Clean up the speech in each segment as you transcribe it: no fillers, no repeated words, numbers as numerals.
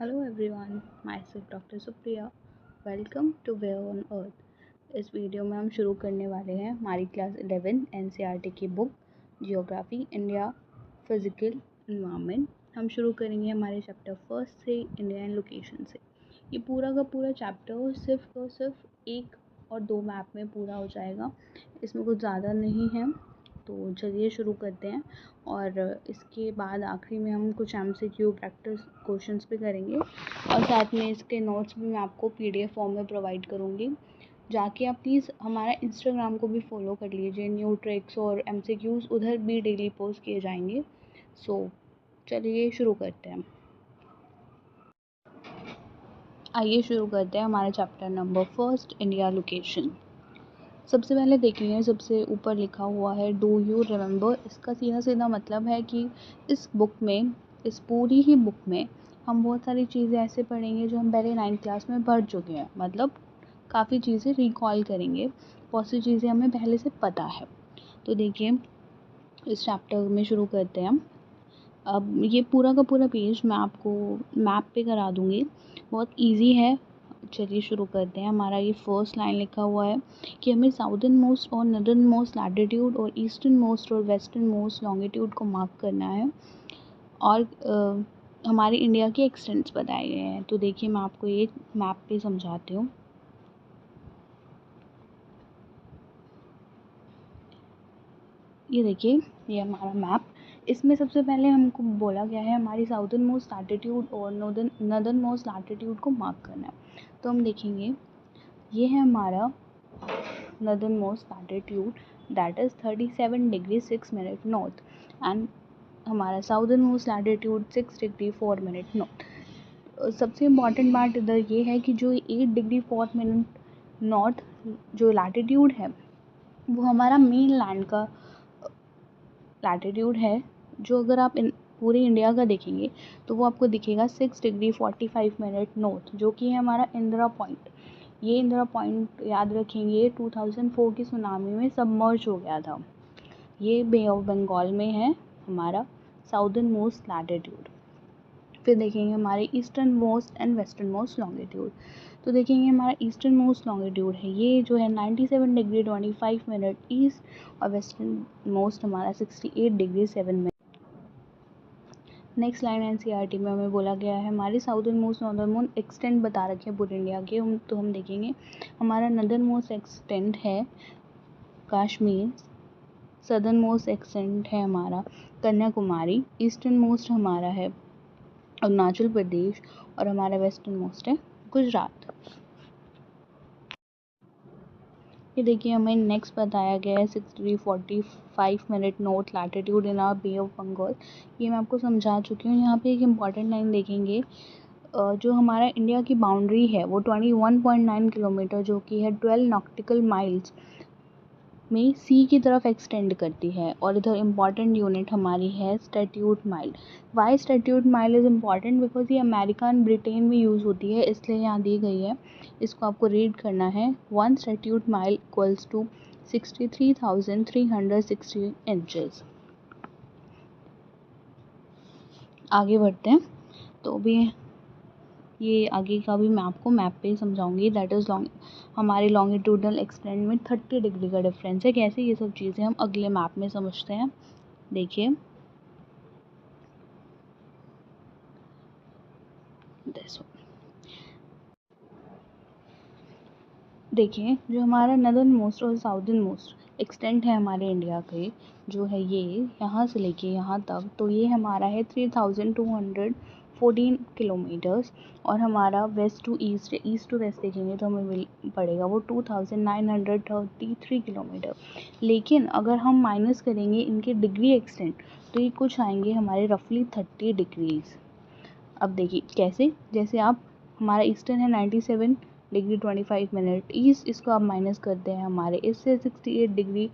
Hello everyone, myself Dr. Supriya. Welcome to where on earth. इस video में हम शुरू करने वाले हैं हमारी क्लास 11 एनसीईआरटी की book geography India physical environment. हम शुरू करेंगे हमारे चैप्टर फर्स्ट से, इंडिया एंड लोकेशन से। ये पूरा का पूरा चैप्टर सिर्फ एक और दो मैप में पूरा हो जाएगा, इसमें कुछ ज़्यादा नहीं है। तो चलिए शुरू करते हैं, और इसके बाद आखिरी में हम कुछ एमसीक्यू प्रैक्टिस क्वेश्चंस भी करेंगे, और साथ में इसके नोट्स भी मैं आपको पीडीएफ फॉर्म में प्रोवाइड करूँगी। जाके आप प्लीज़ हमारा इंस्टाग्राम को भी फॉलो कर लीजिए, न्यू ट्रिक्स और एमसीक्यूज़ उधर भी डेली पोस्ट किए जाएंगे। सो चलिए शुरू करते हैं। आइए शुरू करते हैं हमारा chapter number first, India location. सबसे पहले देखेंगे, सबसे ऊपर लिखा हुआ है डू यू रिमेंबर। इसका सीधा मतलब है कि इस बुक में, इस पूरी ही बुक में हम बहुत सारी चीज़ें ऐसे पढ़ेंगे जो हम पहले 9th क्लास में पढ़ चुके हैं। मतलब काफ़ी चीज़ें रिकॉल करेंगे, बहुत सी चीज़ें हमें पहले से पता है। तो देखिए, इस चैप्टर में शुरू करते हैं हम। अब ये पूरा का पूरा पेज मैं आपको मैप पे करा दूँगी, बहुत ईजी है। चलिए शुरू करते हैं। हमारा ये फर्स्ट लाइन लिखा हुआ है कि हमें साउदर्न मोस्ट और नॉर्दर्न मोस्ट लैटिट्यूड और ईस्टर्न मोस्ट और वेस्टर्न मोस्ट लॉन्गिट्यूड को मार्क करना है, और हमारे इंडिया के एक्सटेंट्स बताए गए हैं। तो देखिए, मैं आपको ये मैप पे समझाती हूँ। ये देखिए, ये हमारा मैप। इसमें सबसे पहले हमको बोला गया है हमारी साउदर्न मोस्ट लैटिट्यूड और नॉर्दर्न मोस्ट लैटिट्यूड को मार्क करना है। तो हम देखेंगे, ये है हमारा northernmost latitude, that is 37 degree 6 minute north, and हमारा southernmost latitude 6 degree 4 minute north. सबसे इम्पॉर्टेंट बात इधर ये है कि जो 8 डिग्री 4 मिनट नॉर्थ जो लैटिट्यूड है, वो हमारा मेन लैंड का लैटिट्यूड है। जो अगर आप पूरे इंडिया का देखेंगे तो वो आपको दिखेगा 6 डिग्री 45 मिनट नॉर्थ, जो कि है हमारा इंदिरा पॉइंट। ये इंदिरा पॉइंट याद रखेंगे 2004 की सुनामी में सबमर्ज हो गया था। ये बे ऑफ बंगाल में है हमारा साउदर्न मोस्ट लैटिट्यूड। फिर देखेंगे हमारे eastern most and western most longitude. तो देखेंगे हमारा ईस्टर्न मोस्ट लॉन्गिट्यूड है, ये जो है 97 डिग्री 25 मिनट ईस्ट, और वेस्टर्न मोस्ट हमारा 68 degree 7 minute. Next line NCERT में हमें बोला गया है हमारे southern most northern most extent बता रखे हैं पूरे इंडिया के। हम देखेंगे हमारा नॉर्दर्न मोस्ट एक्सटेंट है कश्मीर, सदर्न मोस्ट एक्सटेंट है हमारा कन्याकुमारी, ईस्टर्न मोस्ट हमारा है अरुणाचल प्रदेश, और हमारा वेस्टर्न मोस्ट है गुजरात। ये देखिए, हमें नेक्स्ट बताया गया है 6 degree 45 minute north latitude in our Bay of Bengal. ये मैं आपको समझा चुकी हूँ। यहाँ पे एक इम्पॉर्टेंट लाइन देखेंगे, जो हमारा इंडिया की बाउंड्री है वो 21.9 किलोमीटर, जो कि है 12 नॉटिकल माइल्स में सी की तरफ एक्सटेंड करती है। और इधर इम्पॉर्टेंट यूनिट हमारी है statute mile. Why statute mile is important? Because ये अमेरिका एंड ब्रिटेन में यूज़ होती है, इसलिए यहाँ दी गई है। इसको आपको रीड करना है। 1 statute mile equals to 63,360 inches. आगे बढ़ते हैं। तो अभी ये आगे का भी मैं आपको मैप पे ही समझाऊंगी। दैट इज़ हमारे लॉन्गिट्यूडनल एक्सटेंट में 30 डिग्री का डिफरेंस है। कैसे, ये सब चीज़ें हम अगले मैप में समझते हैं। देखिए, देखिए, जो हमारा नॉर्दर्न मोस्ट और साउदर्न मोस्ट एक्सटेंट है हमारे इंडिया के, जो है ये यहाँ से लेके यहाँ तक, तो ये हमारा है 3214 किलोमीटर्स। और हमारा वेस्ट टू वेस्ट देखेंगे तो हमें पड़ेगा वो 2933 किलोमीटर। लेकिन अगर हम माइनस करेंगे इनके डिग्री एक्सटेंट, तो ये कुछ आएंगे हमारे रफली 30 डिग्रीज़। अब देखिए कैसे, जैसे आप, हमारा ईस्टर्न है 97 डिग्री 25 मिनट ईस्ट, इसको आप माइनस करते हैं हमारे इससे 68 डिग्री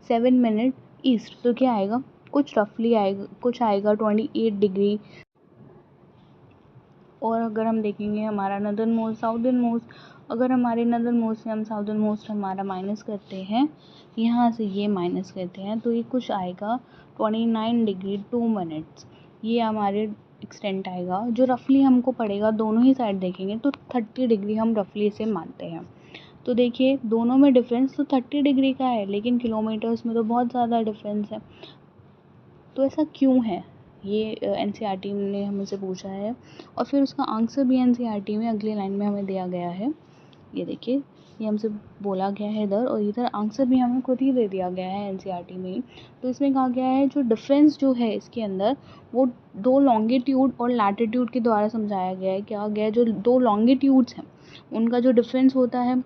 7 मिनट ईस्ट, तो क्या आएगा, कुछ रफली आएगा, कुछ आएगा 28 डिग्री। और अगर हम देखेंगे हमारा नॉर्दर्न मोस्ट साउदर्न मोस्ट, अगर हमारे नॉर्दर्न मोस्ट से हम साउदर्न मोस्ट हमारा माइनस करते हैं, यहाँ से ये माइनस करते हैं, तो ये कुछ आएगा 29 डिग्री 2 मिनट्स। ये हमारे एक्सटेंट आएगा जो रफली हमको पड़ेगा, दोनों ही साइड देखेंगे तो 30 डिग्री हम रफली इसे मानते हैं। तो देखिए दोनों में डिफरेंस तो 30 डिग्री का है, लेकिन किलोमीटर्स में तो बहुत ज़्यादा डिफरेंस है। तो ऐसा क्यों है, ये एनसीईआरटी ने हमसे पूछा है और फिर उसका आंसर भी एनसीईआरटी में अगली लाइन में हमें दिया गया है। ये देखिए, ये हमसे बोला गया है इधर, और इधर आंसर भी हमें खुद ही दे दिया गया है एनसीईआरटी में ही। तो इसमें कहा गया है जो डिफरेंस जो है इसके अंदर वो 2 लॉन्गिट्यूड और लैटिट्यूड के द्वारा समझाया गया है। कहा गया है जो 2 लॉन्गिट्यूड्स हैं उनका जो डिफरेंस होता है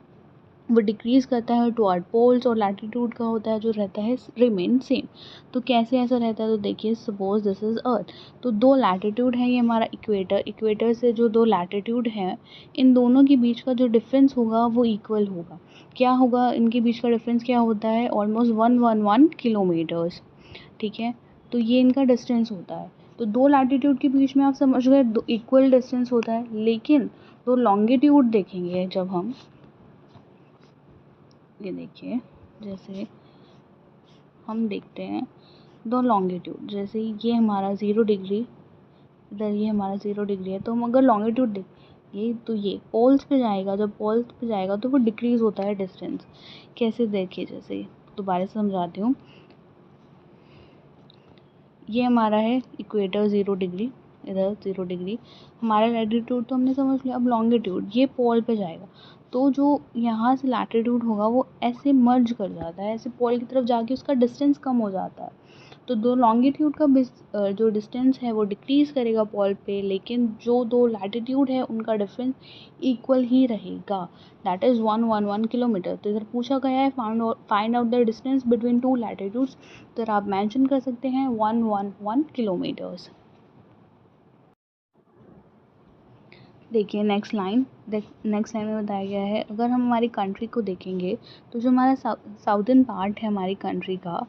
वो डिक्रीज़ करता है टुवर्ड पोल्स, और लैटिट्यूड का होता है जो रहता है रिमेन सेम। तो कैसे ऐसा रहता है, तो देखिए सपोज दिस इज़ अर्थ, तो 2 लैटिट्यूड है, ये हमारा इक्वेटर, इक्वेटर से जो 2 लैटिट्यूड हैं इन दोनों के बीच का जो डिफरेंस होगा वो इक्वल होगा। क्या होगा, इनके बीच का डिफरेंस क्या होता है, ऑलमोस्ट 111 किलोमीटर्स। ठीक है, तो ये इनका डिस्टेंस होता है। तो 2 लैटिट्यूड के बीच में आप समझ गए इक्वल डिस्टेंस होता है, लेकिन 2 लॉन्गिट्यूड देखेंगे जब हम, ये देखिए जैसे हम देखते हैं 2 लॉन्गिट्यूड, जैसे ये हमारा 0 डिग्री, इधर ये हमारा 0 डिग्री है, तो हम अगर लॉन्गिट्यूड देखें तो ये पोल्स पे जाएगा, जब पोल्स पे जाएगा तो वो डिक्रीज़ होता है डिस्टेंस। कैसे देखिए, जैसे दोबारा से समझाती हूँ। ये हमारा है इक्वेटर 0 डिग्री, इधर 0 डिग्री, हमारा लैटिट्यूड तो हमने समझ लिया। अब लॉन्गिट्यूड, ये पोल पे जाएगा तो जो यहाँ से लैटिट्यूड होगा वो ऐसे मर्ज कर जाता है, ऐसे पोल की तरफ जाके उसका डिस्टेंस कम हो जाता है। तो 2 लॉन्गिट्यूड का जो डिस्टेंस है वो डिक्रीज़ करेगा पोल पे, लेकिन जो 2 लैटिट्यूड है उनका डिफरेंस इक्वल ही रहेगा, दैट इज़ 111 किलोमीटर। तो इधर पूछा गया है find out the distance between 2 latitudes, तो इधर आप मेंशन कर सकते हैं 111 किलोमीटर्स। देखिए नेक्स्ट लाइन में बताया गया है, अगर हम हमारी कंट्री को देखेंगे तो जो हमारा साउदर्न पार्ट है हमारी कंट्री का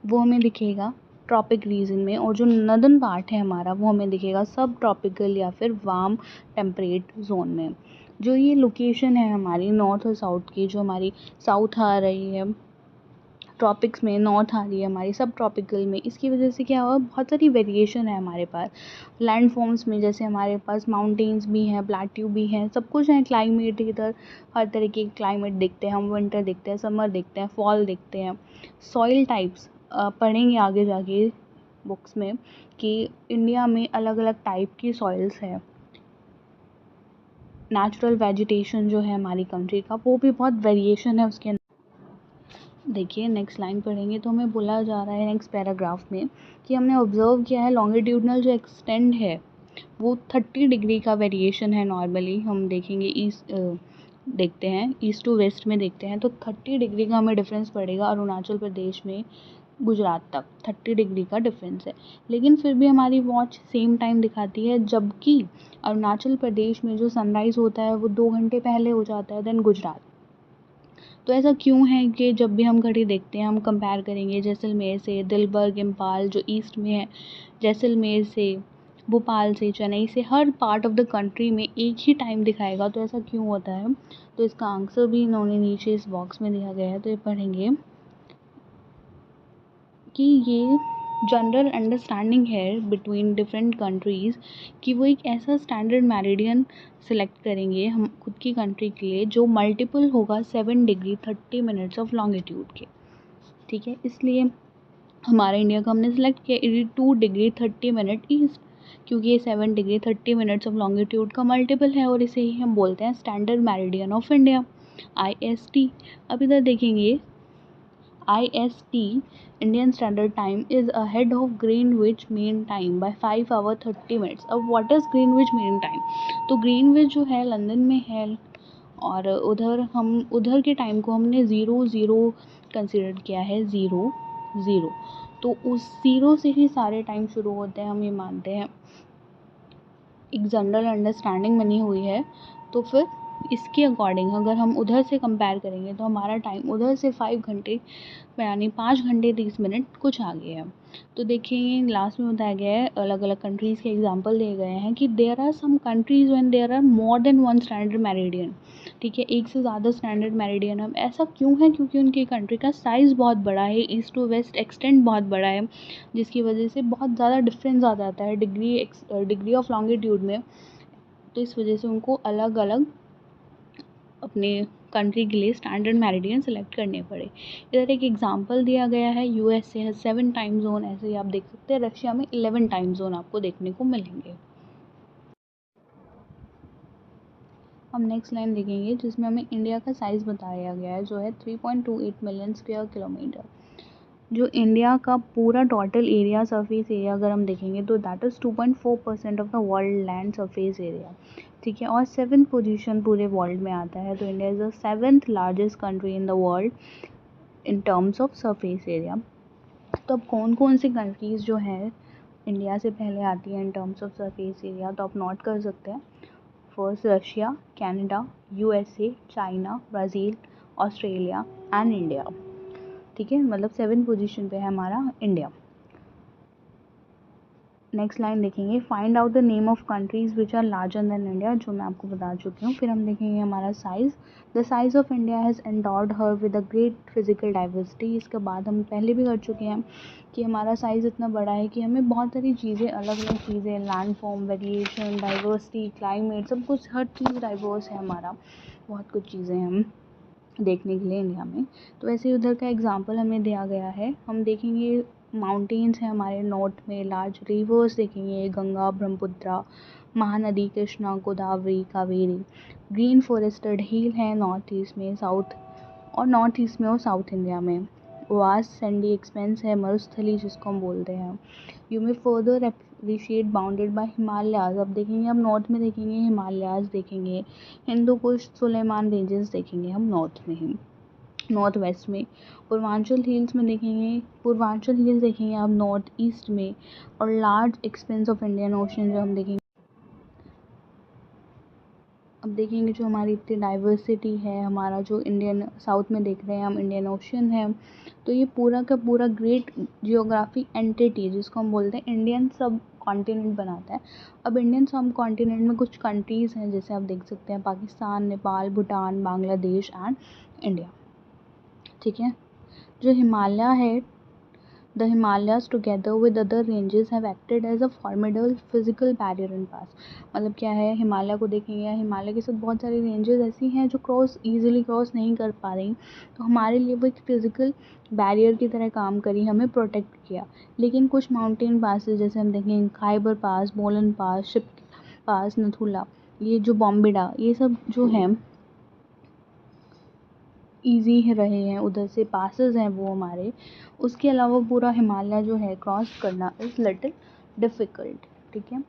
वो हमें दिखेगा ट्रॉपिक रीजन में, और जो नदर्न पार्ट है हमारा वो हमें दिखेगा सब ट्रॉपिकल या फिर वार्म टेम्परेट जोन में। जो ये लोकेशन है हमारी नॉर्थ और साउथ की, जो हमारी साउथ आ रही है ट्रॉपिक्स में, नॉर्थ आ रही है हमारी सब ट्रॉपिकल में, इसकी वजह से क्या हुआ, बहुत सारी वेरिएशन है हमारे पास लैंड फॉर्म्स में। जैसे हमारे पास माउंटेन्स भी हैं, प्लेट्यू भी हैं, सब कुछ है। क्लाइमेट इधर हर तरीके के क्लाइमेट देखते हैं हम, विंटर देखते हैं, समर देखते हैं, फॉल देखते हैं। सॉइल टाइप्स पढ़ेंगे आगे जाके बुक्स में कि इंडिया में अलग अलग टाइप की सॉइल्स है। नेचुरल वेजिटेशन जो है हमारी कंट्री का वो भी बहुत वेरिएशन है उसके अंदर। देखिए नेक्स्ट लाइन पढ़ेंगे तो हमें बोला जा रहा है नेक्स्ट पैराग्राफ में कि हमने ऑब्जर्व किया है लॉन्गिट्यूडनल जो एक्सटेंड है वो 30 डिग्री का वेरिएशन है। नॉर्मली हम देखेंगे देखते हैं ईस्ट टू वेस्ट में देखते हैं तो 30 डिग्री का हमें डिफरेंस पड़ेगा अरुणाचल प्रदेश में गुजरात तक 30 डिग्री का डिफरेंस है। लेकिन फिर भी हमारी वॉच सेम टाइम दिखाती है, जबकि अरुणाचल प्रदेश में जो सनराइज़ होता है वो 2 घंटे पहले हो जाता है देन गुजरात। तो ऐसा क्यों है कि जब भी हम घड़ी देखते हैं हम कंपेयर करेंगे जैसलमेर से, दिलबर्ग इम्फाल जो ईस्ट में है, जैसलमेर से, भोपाल से, चेन्नई से, हर पार्ट ऑफ द कंट्री में एक ही टाइम दिखाएगा। तो ऐसा क्यों होता है, तो इसका आंसर भी इन्होंने नीचे इस बॉक्स में दिया गया है, तो ये पढ़ेंगे कि ये जनरल अंडरस्टैंडिंग है बिटवीन डिफरेंट कंट्रीज़ कि वो एक ऐसा स्टैंडर्ड मेरिडियन सेलेक्ट करेंगे हम खुद की कंट्री के लिए जो मल्टीपल होगा 7 डिग्री 30 मिनट्स ऑफ लॉन्गिट्यूड के। ठीक है, इसलिए हमारे इंडिया का हमने सेलेक्ट किया 82 डिग्री 30 मिनट ईस्ट, क्योंकि ये 7 डिग्री 30 मिनट्स ऑफ लॉन्गिट्यूड का मल्टीपल है और इसे ही हम बोलते हैं standard meridian of India IST। अब इधर देखेंगे IST Indian Standard Time is ahead of Greenwich Mean Time by 5 hours 30 minutes। अब what is Greenwich Mean Time, तो ग्रीनविच जो है लंदन में है और उधर के टाइम को हमने 00 कंसिडर किया है, 00। तो उस 0 से ही सारे टाइम शुरू होते हैं, हम ये मानते हैं। एक जनरल अंडरस्टैंडिंग बनी हुई है। तो फिर इसके अकॉर्डिंग अगर हम उधर से कंपेयर करेंगे तो हमारा टाइम उधर से 5 घंटे यानी 5 घंटे 30 मिनट कुछ आगे है। तो देखिए लास्ट में बताया गया है, अलग अलग कंट्रीज़ के एग्जांपल दिए गए हैं कि there are some countries when there are more than one standard meridian. ठीक है, एक से ज़्यादा स्टैंडर्ड मेरिडियन है। ऐसा क्यों है? क्योंकि उनकी कंट्री का साइज़ बहुत बड़ा है, ईस्ट टू वेस्ट एक्सटेंड बहुत बड़ा है, जिसकी वजह से बहुत ज़्यादा डिफरेंस आ जाता है डिग्री ऑफ लॉन्गिट्यूड में। तो इस वजह से उनको अलग अलग अपने कंट्री के लिए स्टैंडर्ड मेरिडियन सेलेक्ट करने पड़े। इधर एक एग्जांपल दिया गया है, यूएसए है 7 टाइम जोन, ऐसे ही आप देख सकते हैं रशिया में 11 टाइम जोन आपको देखने को मिलेंगे। हम नेक्स्ट लाइन देखेंगे जिसमें हमें इंडिया का साइज़ बताया गया है जो है 3.28 मिलियन स्क्वायर किलोमीटर। जो इंडिया का पूरा टोटल एरिया सरफेस एरिया अगर हम देखेंगे तो that is 2.4% of the world land surface area. ठीक है, और 7th पोजीशन पूरे वर्ल्ड में आता है। तो India is the 7th largest country in the world in terms of surface area. तो अब कौन कौन सी कंट्रीज़ जो है इंडिया से पहले आती है in terms of surface area, तो आप नोट कर सकते हैं। First Russia, Canada, USA, China, Brazil, Australia and India. ठीक है, मतलब 7th पोजीशन पे है हमारा इंडिया। नेक्स्ट लाइन देखेंगे, find out the name of countries which are larger than India, जो मैं आपको बता चुकी हूँ। फिर हम देखेंगे हमारा size, the size of India has endowed her with a great physical diversity. इसके बाद हम पहले भी कर चुके हैं कि हमारा साइज़ इतना बड़ा है कि हमें बहुत सारी चीज़ें, अलग अलग चीज़ें, land form, variation, diversity, climate, सब कुछ, हर चीज़ डाइवर्स है हमारा, बहुत कुछ चीज़ें हम देखने के लिए इंडिया में। तो ऐसे उधर का एग्जांपल हमें दिया गया है। हम देखेंगे माउंटेन्स हैं हमारे नॉर्थ में, लार्ज रिवर्स देखेंगे, गंगा, ब्रह्मपुत्र, महानदी, कृष्णा, गोदावरी, कावेरी। ग्रीन फॉरेस्टेड हिल है नॉर्थ ईस्ट में, साउथ और नॉर्थ ईस्ट में और साउथ इंडिया में। वास्ट सैंडी एक्सपेंस है, मरुस्थली जिसको हम बोलते हैं। You may further appreciate bounded by Himalayas. अब देखेंगे हम नॉर्थ में देखेंगे हिमालयाज देखेंगे, हिंदू कुश, सुलेमान रेंजेस देखेंगे हम नॉर्थ में ही, नॉर्थ वेस्ट में। पूर्वांचल हिल्स में देखेंगे, पूर्वांचल हिल्स देखेंगे आप नॉर्थ ईस्ट में। और large expense of Indian ocean जो हम देखेंगे, अब देखेंगे जो हमारी इतनी डाइवर्सिटी है, हमारा जो इंडियन साउथ में देख रहे हैं हम इंडियन ओशन है। तो ये पूरा का पूरा ग्रेट जियोग्राफिक एंटिटी जिसको हम बोलते हैं इंडियन सब कॉन्टिनेंट बनाता है। अब इंडियन सब कॉन्टिनेंट में कुछ कंट्रीज़ हैं जैसे आप देख सकते हैं पाकिस्तान, नेपाल, भूटान, बांग्लादेश एंड इंडिया। ठीक है, जो हिमालय है, the Himalayas together with other ranges have acted as a formidable physical barrier in past. मतलब क्या है, हिमालय को देखेंगे, हिमालय के साथ बहुत सारी रेंजेस ऐसी हैं जो ईजिली क्रॉस नहीं कर पा रही, तो हमारे लिए वो एक फिजिकल बैरियर की तरह काम करी, हमें प्रोटेक्ट किया। लेकिन कुछ माउंटेन पासेस जैसे हम देखेंगे खाइबर पास, बोलन पास, शिप पास, नथुला, ये जो बॉम्बेडा, ये सब जो हैं ईज़ी रहे हैं, उधर से पासेस हैं वो हमारे। उसके अलावा पूरा हिमालय जो है क्रॉस करना इज़ लिटिल डिफ़िकल्ट। ठीक है,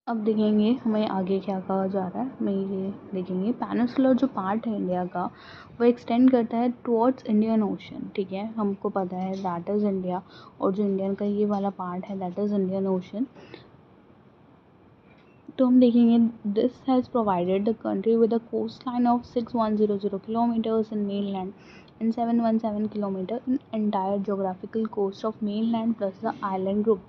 अब देखेंगे हमें आगे क्या कहा जा रहा है, हमें ये देखेंगे पेनिनसुलर जो पार्ट है इंडिया का वो एक्सटेंड करता है टुवर्ड्स इंडियन ओशन। ठीक है, हमको पता है दैट इज़ इंडिया, और जो इंडियन का ये वाला पार्ट है दैट इज़ इंडियन ओशन। तो हम देखेंगे this has provided the country with a coast line of 6100 kilometres in mainland and 717 kilometer in entire geographical coast of mainland plus the island group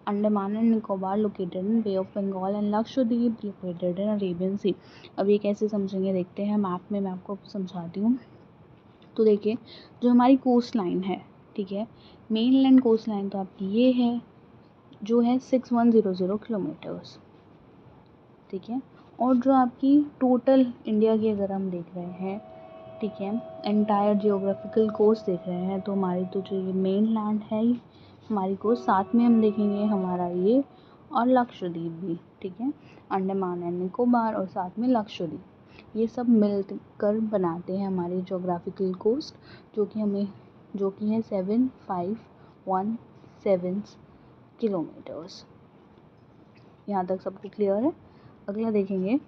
Andaman and Nicobar located in Bay of Bengal and Lakshadweep located in Arabian Sea। अब ये कैसे समझेंगे देखते हैं, map में मैं आपको समझाती हूँ। तो देखिए जो हमारी कोस्ट लाइन है, ठीक है, मेनलैंड कोस्ट लाइन तो आपकी ये है जो है 6100 किलोमीटर्स। ठीक है, और जो आपकी टोटल इंडिया की अगर हम देख रहे हैं, ठीक है, एंटायर जियोग्राफिकल कोस्ट देख रहे हैं, तो हमारी तो जो ये मेन लैंड है हमारी कोस्ट, साथ में हम देखेंगे हमारा ये और लक्षद्वीप भी। ठीक है, अंडमान एंड निकोबार और साथ में लक्षद्वीप, ये सब मिलकर बनाते हैं हमारी जियोग्राफिकल कोस्ट, जो कि है 7517 किलोमीटर्स। यहाँ तक सबको क्लियर है? अगला देखेंगे,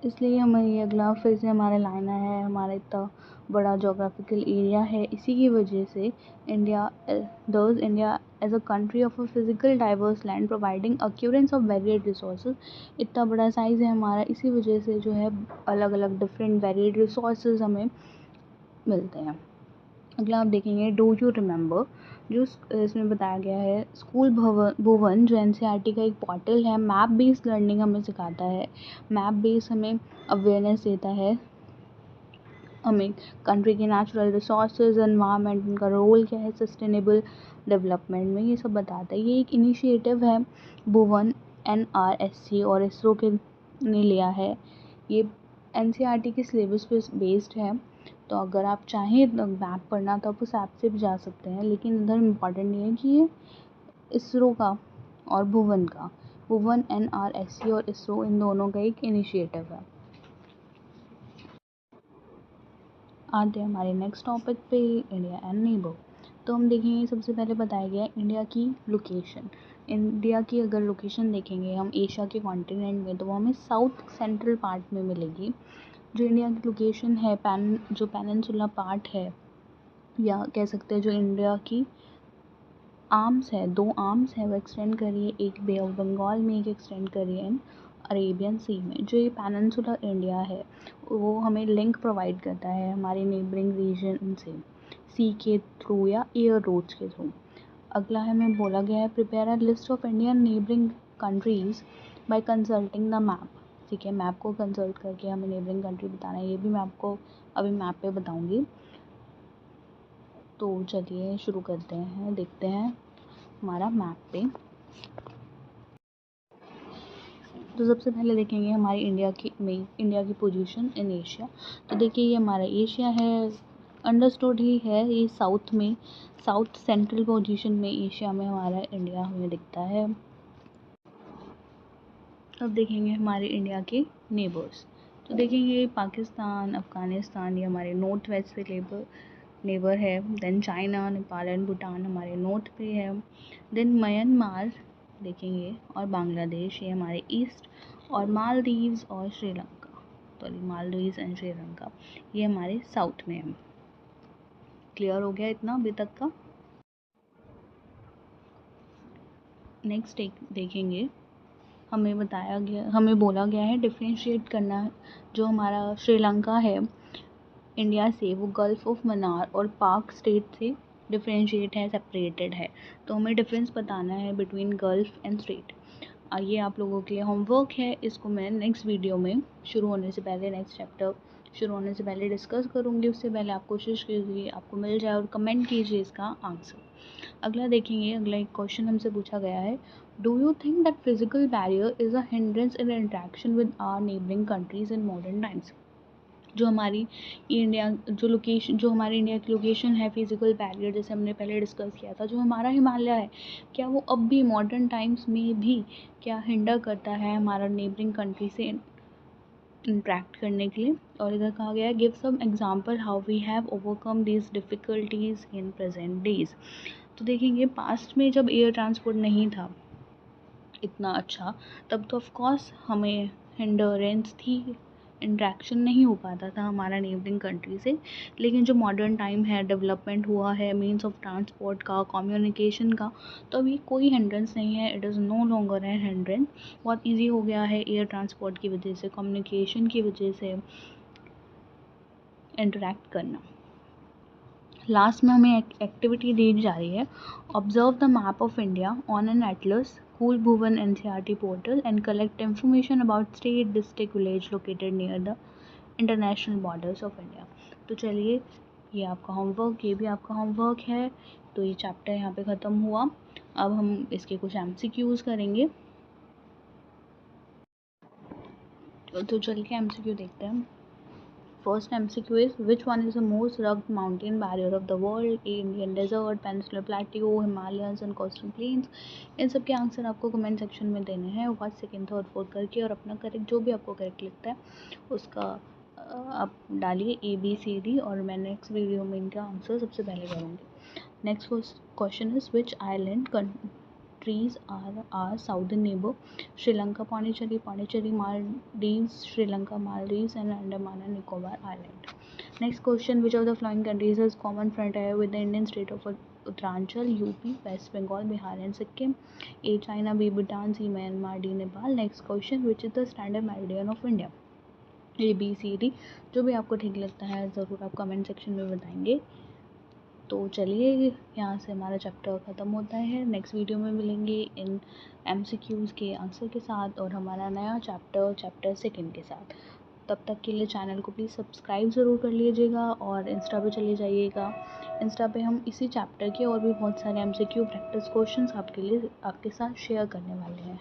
इसलिए हमें ये अगला फिर से हमारा लाना है, हमारा इतना बड़ा जोग्राफिकल एरिया है, इसी की वजह से India India as a country of a physical diverse land providing occurrence of varied resources. इतना बड़ा साइज़ है हमारा, इसी वजह से जो है अलग अलग डिफरेंट वेरिएड रिसोर्सेज हमें मिलते हैं। अगला आप देखेंगे डू यू रिमेंबर, जो इसमें बताया गया है स्कूल भुवन जो एनसीईआरटी का एक पोर्टल है, मैप बेस्ड लर्निंग हमें सिखाता है, मैप बेस्ड हमें अवेयरनेस देता है, हमें कंट्री के नेचुरल रिसोर्सेज एनवायरनमेंट, उनका रोल क्या है सस्टेनेबल डेवलपमेंट में, ये सब बताता है। ये एक इनिशिएटिव है भुवन NRSC और इसरो के ने लिया है। ये एनसीईआरटी के सिलेबस पे बेस्ड है, तो अगर आप चाहें तो मैप पढ़ना तो आप उस ऐप से भी जा सकते हैं, लेकिन इधर इम्पॉर्टेंट ये है कि ये इसरो का और भुवन NRSC और इसरो इन दोनों का एक इनिशिएटिव है। आते हैं हमारे नेक्स्ट टॉपिक पे, इंडिया एंड नेबर। तो हम देखेंगे सबसे पहले बताया गया है इंडिया की लोकेशन। इंडिया की अगर लोकेशन देखेंगे हम एशिया के कॉन्टिनेंट में, तो वो हमें साउथ सेंट्रल पार्ट में मिलेगी। जो इंडिया की लोकेशन है, जो पेनिनसुला पार्ट है, या कह सकते हैं जो इंडिया की आर्म्स है, 2 आर्म्स है, वो एक्सटेंड कर रही है, एक बे ऑफ बंगाल में, एक एक्सटेंड कर रही है इन अरेबियन सी में। जो ये पेनिनसुलर इंडिया है वो हमें लिंक प्रोवाइड करता है हमारे नेबरिंग रीजन से, सी के थ्रू या एयर रोड्स के थ्रू। अगला हमें बोला गया है prepare a list of Indian neighbouring countries by consulting the map. ठीक है, मैप को कंसल्ट करके हमें नेबरिंग कंट्री बताना है, ये भी मैं आपको अभी मैप पे बताऊंगी। तो चलिए शुरू करते हैं, देखते हैं हमारा मैप पे। तो सबसे पहले देखेंगे हमारी इंडिया की पोजीशन इन एशिया। तो देखिए ये हमारा एशिया है, अंडरस्टूड ही है, ये साउथ सेंट्रल पोजीशन में एशिया में हमारा इंडिया हमें दिखता है। अब देखेंगे हमारे इंडिया के नेबर्स। तो देखेंगे पाकिस्तान, अफ़गानिस्तान, ये हमारे नॉर्थ वेस्ट से नेबर है। Then China, Nepal and Bhutan हमारे नॉर्थ पे है। देन म्यांमार देखेंगे और बांग्लादेश, ये हमारे ईस्ट, और मालदीव्स और श्रीलंका, सॉरी मालदीव्स एंड श्रीलंका, ये हमारे साउथ में है। क्लियर हो गया इतना अभी तक का। नेक्स्ट देखेंगे, हमें बोला गया है डिफ्रेंशिएट करना, जो हमारा श्रीलंका है इंडिया से, वो गल्फ़ ऑफ मन्नार और पाक स्टेट से डिफ्रेंशिएट है, सेपरेटेड है। तो हमें डिफरेंस बताना है बिटवीन गल्फ़ एंड स्ट्रेट। ये आप लोगों के लिए होमवर्क है, इसको मैं नेक्स्ट वीडियो में शुरू होने से पहले, नेक्स्ट चैप्टर शुरू होने से पहले डिस्कस करूँगी। उससे पहले आप कोशिश कीजिए आपको मिल जाए और कमेंट कीजिए इसका आंसर। अगला देखेंगे, अगला एक क्वेश्चन हमसे पूछा गया है, do you think that physical barrier is a hindrance in interaction with our neighbouring countries in modern times. जो हमारी जो हमारे इंडिया की लोकेशन है, फिजिकल बैरियर जैसे हमने पहले डिस्कस किया था, जो हमारा हिमालय है, क्या वो अब भी मॉडर्न टाइम्स में भी क्या हिंडर करता है हमारा नेबरिंग कंट्री से इंटरेक्ट करने के लिए। और इधर कहा गया है give some example how we have overcome these difficulties in present days. तो देखेंगे पास्ट में जब एयर ट्रांसपोर्ट नहीं था इतना अच्छा, तब तो ऑफ कोर्स हमें हिंडरेंस थी, इंटरेक्शन नहीं हो पाता था हमारा नेबरिंग कंट्री से। लेकिन जो मॉडर्न टाइम है, डेवलपमेंट हुआ है मीन्स ऑफ ट्रांसपोर्ट का, कम्युनिकेशन का, तो अभी कोई हिंड्रेंस नहीं है, इट इज़ नो लॉन्गर है हिंड्रेंस। बहुत ईजी हो गया है एयर ट्रांसपोर्ट की वजह से, कम्युनिकेशन की वजह से इंटरेक्ट करना। लास्ट में हमें एक्टिविटी दी जा रही है, observe the map of India on an Atlas, school Bhuvan NCERT portal, and collect information about state, district, village located near the international borders of India. तो चलिए ये आपका होमवर्क, ये भी आपका होमवर्क है। तो ये चैप्टर यहाँ पे ख़त्म हुआ। अब हम इसके कुछ MCQs करेंगे। तो चल के MCQ देखते हैं। First MCQ is which one is the most rugged mountain barrier of the world? A. Indian desert, Peninsular Plateau, Himalayas and coastal plains। इन सब के आंसर आपको कमेंट सेक्शन में देने हैं, 1, 2, 3, 4 करके, और अपना करेक्ट जो भी आपको करेक्ट लगता है उसका आप डालिए ABCD, और मैं नेक्स्ट वीडियो में इनका आंसर सबसे पहले करूँगी। Next question is which island countries are southern neighbour, Sri Lanka, Pondicherry, Maldives, Sri Lanka, Maldives and Andaman and Nicobar Island. Next question, which of the following countries has common frontier with the Indian state of Uttaranchal, UP, West Bengal, Bihar and Sikkim? A. China, B. Bhutan, C. Myanmar, D. Nepal. Next question, which is the standard meridian of India? A, B, C, D. जो भी आपको ठीक लगता है ज़रूर आप comment section में बताएंगे। तो चलिए यहाँ से हमारा चैप्टर ख़त्म होता है। नेक्स्ट वीडियो में मिलेंगे इन MCQs के आंसर के साथ और हमारा नया चैप्टर 2 के साथ। तब तक के लिए चैनल को प्लीज़ सब्सक्राइब ज़रूर कर लीजिएगा और इंस्टा पे चले जाइएगा। इंस्टा पे हम इसी चैप्टर के और भी बहुत सारे MCQ प्रैक्टिस क्वेश्चंस आपके साथ शेयर करने वाले हैं।